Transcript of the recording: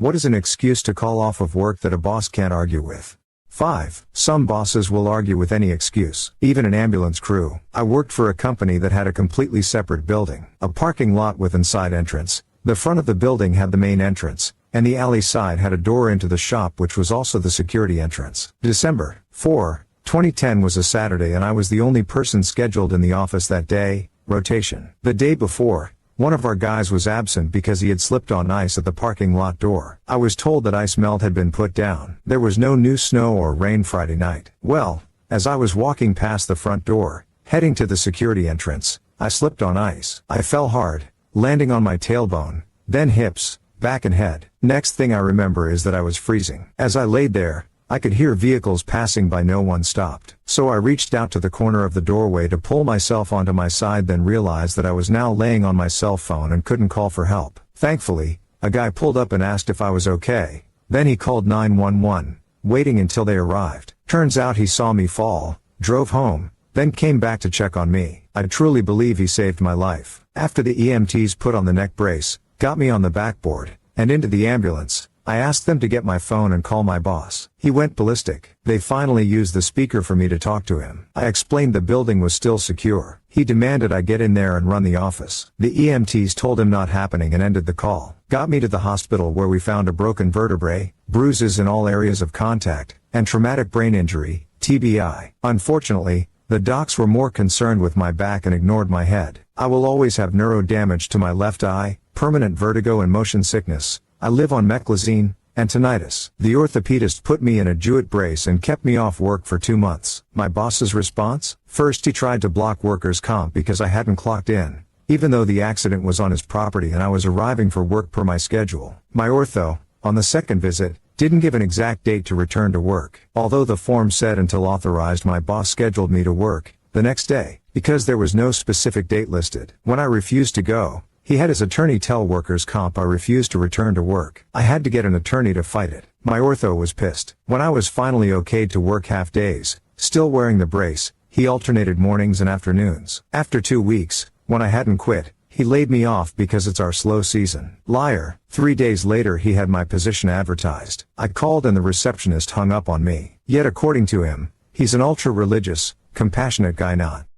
What is an excuse to call off of work that a boss can't argue with? 5. Some bosses will argue with any excuse, even an ambulance crew. I worked for a company that had a completely separate building, a parking lot with inside entrance. The front of the building had the main entrance, and the alley side had a door into the shop which was also the security entrance. December 4, 2010 was a Saturday and I was the only person scheduled in the office that day, rotation. The day before, one of our guys was absent because he had slipped on ice at the parking lot door. I was told that ice melt had been put down. There was no new snow or rain Friday night. Well, as I was walking past the front door, heading to the security entrance, I slipped on ice. I fell hard, landing on my tailbone, then hips, back and head. Next thing I remember is that I was freezing. As I laid there, I could hear vehicles passing by. No one stopped. So I reached out to the corner of the doorway to pull myself onto my side, then realized that I was now laying on my cell phone and couldn't call for help. Thankfully, a guy pulled up and asked if I was okay. Then he called 911, waiting until they arrived. Turns out he saw me fall, drove home, then came back to check on me. I truly believe he saved my life. After the EMTs put on the neck brace, got me on the backboard, and into the ambulance, I asked them to get my phone and call my boss. He went ballistic. They finally used the speaker for me to talk to him. I explained the building was still secure. He demanded I get in there and run the office. The EMTs told him not happening and ended the call. Got me to the hospital where we found a broken vertebrae, bruises in all areas of contact, and traumatic brain injury, TBI. Unfortunately, the docs were more concerned with my back and ignored my head. I will always have neuro damage to my left eye, permanent vertigo and motion sickness. I live on meclizine, and tinnitus. The orthopedist put me in a Jewett brace and kept me off work for 2 months. My boss's response? First he tried to block workers' comp because I hadn't clocked in, even though the accident was on his property and I was arriving for work per my schedule. My ortho, on the second visit, didn't give an exact date to return to work. Although the form said until authorized, my boss scheduled me to work the next day, because there was no specific date listed. When I refused to go, he had his attorney tell workers' comp I refused to return to work. I had to get an attorney to fight it. My ortho was pissed. When I was finally okayed to work half days, still wearing the brace, he alternated mornings and afternoons. After 2 weeks, when I hadn't quit, he laid me off because it's our slow season. Liar. 3 days later he had my position advertised. I called and the receptionist hung up on me. Yet according to him, he's an ultra-religious, compassionate guy. Not.